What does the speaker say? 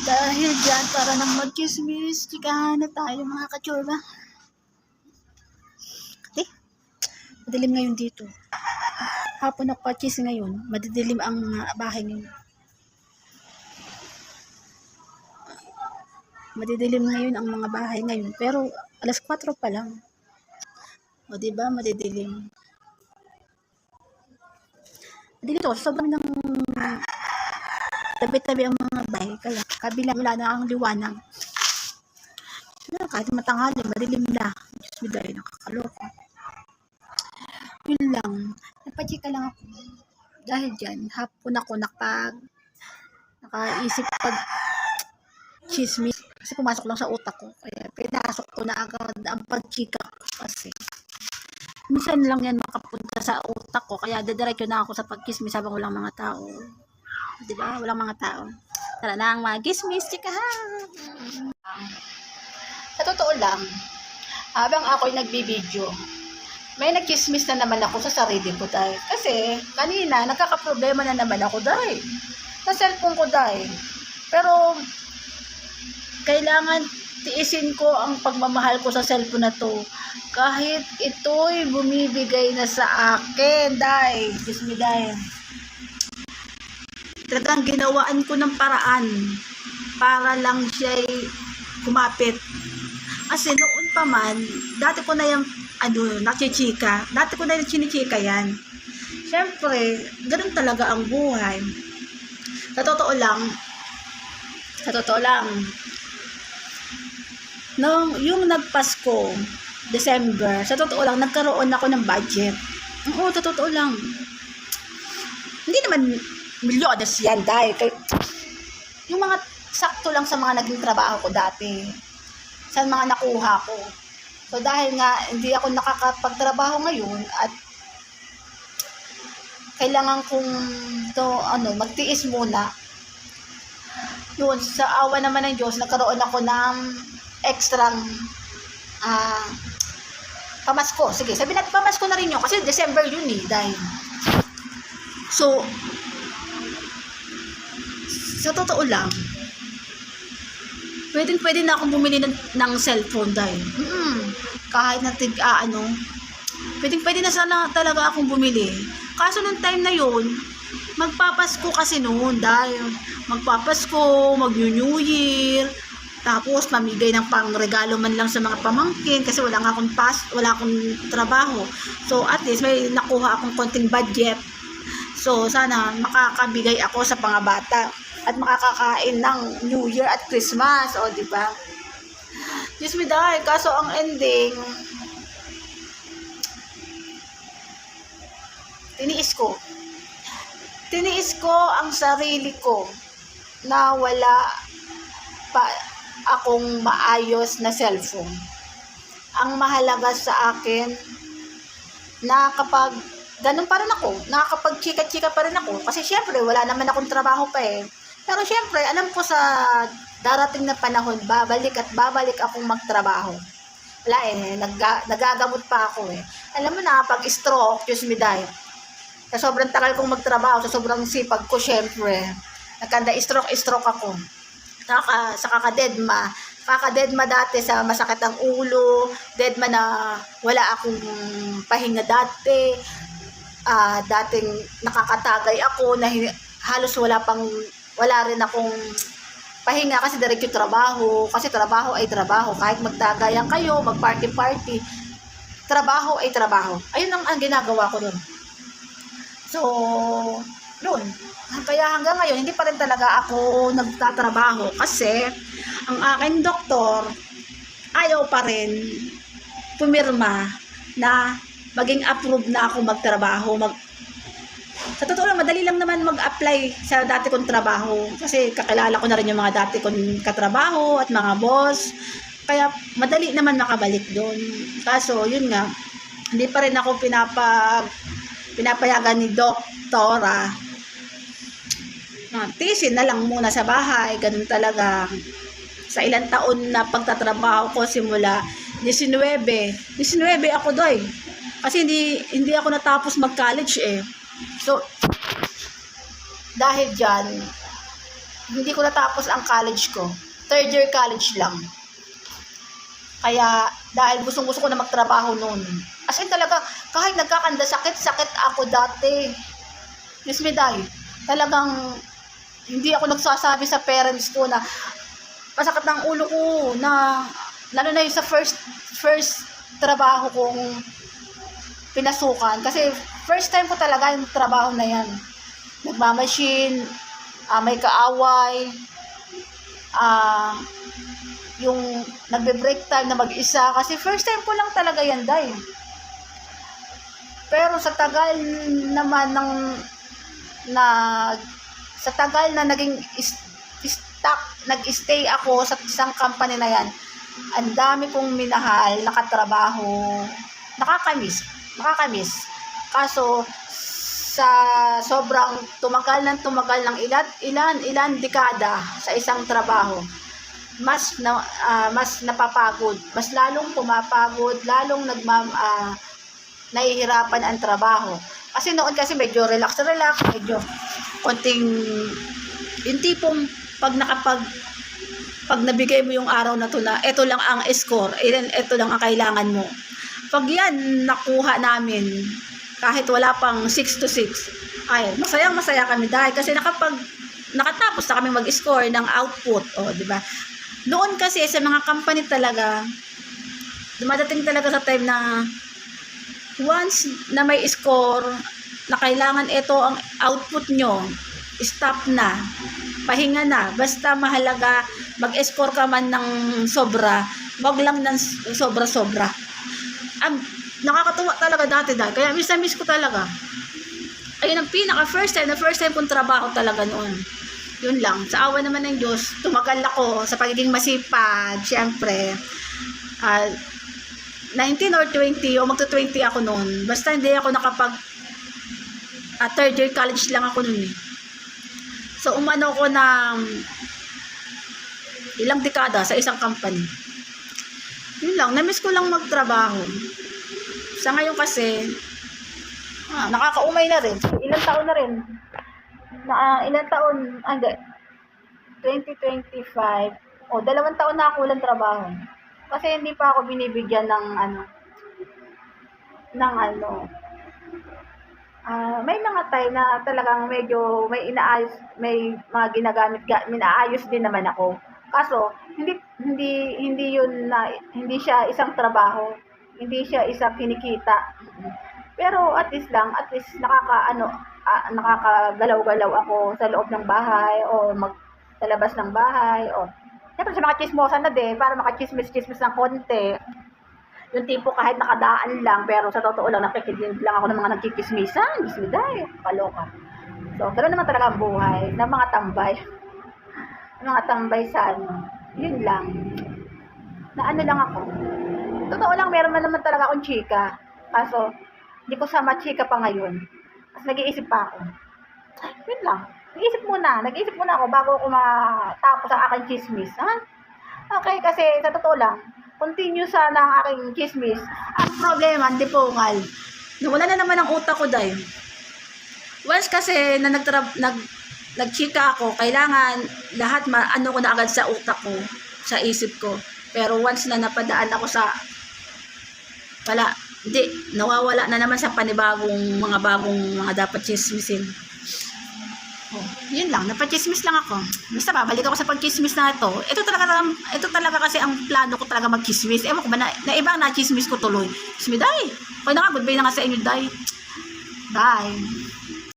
Dahil dyan, para nang mag-chismis, chikahan na tayo mga kachorba. Madilim ngayon dito. Hapon ako pa-cheese ngayon, madidilim ang bahay ngayon. Madidilim ngayon ang mga bahay ngayon, pero alas 4 pa lang. O diba, madidilim. Dito, sobrang ng tabi-tabi ang mga bahay, kaya kabila wala na ang liwanag. Kahit matanghali, madilim na. Diyos biday, nakakaloka. Yun lang. Nagpa-chika lang ako. Dahil dyan, hapon ako nakaisip pag chismis. Kasi pumasok lang sa utak ko. Kaya pinasok ko na agad ang pag-chika ko. Kasi minsan lang yan makapunta sa utak ko. Kaya dediretso na ako sa pag-chismis habang walang mga tao. Diba? Walang mga tao. Tara na ang mag-chismis, chikahan. Sa totoo lang, habang ako'y nagbibideo, may nagchismis na naman ako sa sarili ko dahil. Kasi kanina, nagkakaproblema na naman ako dahil. Sa cellphone ko dahil. Pero, kailangan tiisin ko ang pagmamahal ko sa cellphone na to. Kahit ito'y bumibigay na sa akin dahil. Diyos me dahil. Talagang ginawaan ko ng paraan para lang siya'y kumapit. Kasi noon pa man, dati ko na yung nachichika. Dati ko na yung chinichika yan. Siyempre, ganun talaga ang buhay. Sa totoo lang, yung nagpasko, December, sa totoo lang, nagkaroon ako ng budget. Oo, sa totoo lang. Hindi naman milyones yan dahil yung mga sakto lang sa mga naging trabaho ko dati. Sa mga nakuha ko. So dahil nga hindi ako nakakapagtrabaho ngayon at kailangan kong magtiis muna. Yun, sa awa naman ng Diyos, nagkaroon ako ng extrang pamasko. Sige, sabi natin pamasko na rin yun kasi December yun dahil. So, sa totoo lang, pwede na akong bumili ng cellphone dahil. Kahit na pwede na sana talaga akong bumili. Kaso nung time na yun, magpapasko kasi noon dahil magpapasko, mag-New Year, tapos mamigay ng pangregalo man lang sa mga pamangkin kasi wala akong trabaho. So at least may nakuha akong konting budget. So sana makakabigay ako sa mga bata at makakakain ng New Year at Christmas, o di ba? Diyos me dahil, kaso ang ending, tiniis ko ang sarili ko na wala pa akong maayos na cellphone. Ang mahalaga sa akin na kapag ganun pa rin ako, nakakapag-chika-chika pa rin ako kasi syempre wala naman akong trabaho pa Pero syempre, alam ko sa darating na panahon, babalik akong magtrabaho. Wala nagagamot pa ako Alam mo na, pag stroke, Diyos me dahil. Sa sobrang tagal kong magtrabaho, sa sobrang sipag ko, syempre, stroke ako. Sa kakadedma dati sa masakit ang ulo, deadma na wala akong pahinga dati, dating nakakatagay ako, na halos wala rin akong pahinga kasi diretso trabaho. Kasi trabaho ay trabaho. Kahit magtagayan kayo, mag-party-party, trabaho ay trabaho. Ayun ang ginagawa ko doon. So, doon. Kaya hanggang ngayon, hindi pa rin talaga ako nagtatrabaho. Kasi, ang aking doktor, ayaw pa rin pumirma na maging approved na ako magtrabaho. Sa totoo lang, madali lang naman mag-apply sa dati kong trabaho. Kasi kakilala ko na rin yung mga dati kong katrabaho at mga boss. Kaya madali naman makabalik doon. Kaso, yun nga, hindi pa rin ako pinapayagan ni doktora. Tiisin na lang muna sa bahay. Ganun talaga. Sa ilang taon na pagtatrabaho ko simula 19 ako doy. Kasi hindi ako natapos mag-college So, dahil dyan, hindi ko natapos ang college ko. Third year college lang. Kaya, dahil gustong-gusto ko na magtrabaho noon. As in talaga, kahit nagkakanda, sakit ako dati. Diyos me, day. Talagang, hindi ako nagsasabi sa parents ko na masakit ng ulo ko na, lalo na yung sa first trabaho kong pinasukan. Kasi, first time ko talaga yung trabaho na yan. Nagmamachine, may kaaway, yung nagbe-break time na mag-isa. Kasi first time ko lang talaga yan, day. Pero sa tagal naman sa tagal na naging nag-stay ako sa isang company na yan, ang dami kong minahal, nakatrabaho, nakakamiss. Kaso, sa sobrang tumagal ng ilan dekada sa isang trabaho, mas napapagod, mas lalong pumapagod, lalong nahihirapan ang trabaho. Kasi noon kasi medyo relax, medyo konting yung tipong pag nabigay mo yung araw na to na ito lang ang score, ito lang ang kailangan mo. Pag yan nakuha namin, kahit wala pang 6 to 6, ay masaya kami dahil kasi nakatapos na kami mag-score ng output, di ba? Noon kasi sa mga company talaga, dumadating talaga sa time na once na may score na kailangan ito ang output nyo, stop na, pahinga na, basta mahalaga mag-score ka man ng sobra, wag lang ng sobra-sobra. Nakakatuwa talaga dati dahil, kaya miss ko talaga. Ayun ang first time kong trabaho talaga noon. Yun lang, sa awa naman ng Diyos, tumagal ako sa pagiging masipag, syempre. 19 or 20 o magto-20 ako noon. Basta hindi ako third year college lang ako noon eh. So umano ko ng ilang dekada sa isang company. Yun lang, na-miss ko lang magtrabaho. Sa ngayon kasi nakakaumay na rin. Ilang taon na rin. Ilang taon, 2025 o 2 taon na ako walang trabaho. Kasi hindi pa ako binibigyan ng may mga time na talagang medyo may inaayos, may mga inaayos din naman ako. Kaso hindi yun na hindi siya isang trabaho, hindi siya isang kinikita. Pero at least nakakagalaw-galaw ako sa loob ng bahay o sa labas ng bahay o siyempre sa mga chismosan na din, para makachismis-chismis ng konti. Yung tipo kahit nakadaan lang, pero sa totoo lang, nakikinig lang ako ng mga nagkikismisan. Bismiday, kaloka. So, ganoon naman talaga ang buhay ng mga tambay. Mga tambay sa yun lang. Na lang ako. Totoo lang, meron naman talaga akong chika. Kaso, hindi ko sama chika pa ngayon. Kasi nag-iisip pa ako. Yun lang. Nag-iisip muna ako bago ako matapos ang aking chismis. Okay, kasi sa totoo lang, continue sana ang aking chismis. Ang problema, hindi po ngal. Nawala na naman ang utak ko dahil. Once kasi na nagchika ako, kailangan lahat ko na agad sa utak ko, sa isip ko. Pero once na napadaan ako nawawala na naman sa panibagong mga dapat chismisin. Yun lang, napachismis lang ako. Basta babalik ako sa pagchismis na ito. Ito talaga kasi ang plano ko talaga magchismis. Ewan ko ba na ibang na-chismis ko tuloy. Day. Okay na nga, goodbye na nga sa inyo, day. Bye.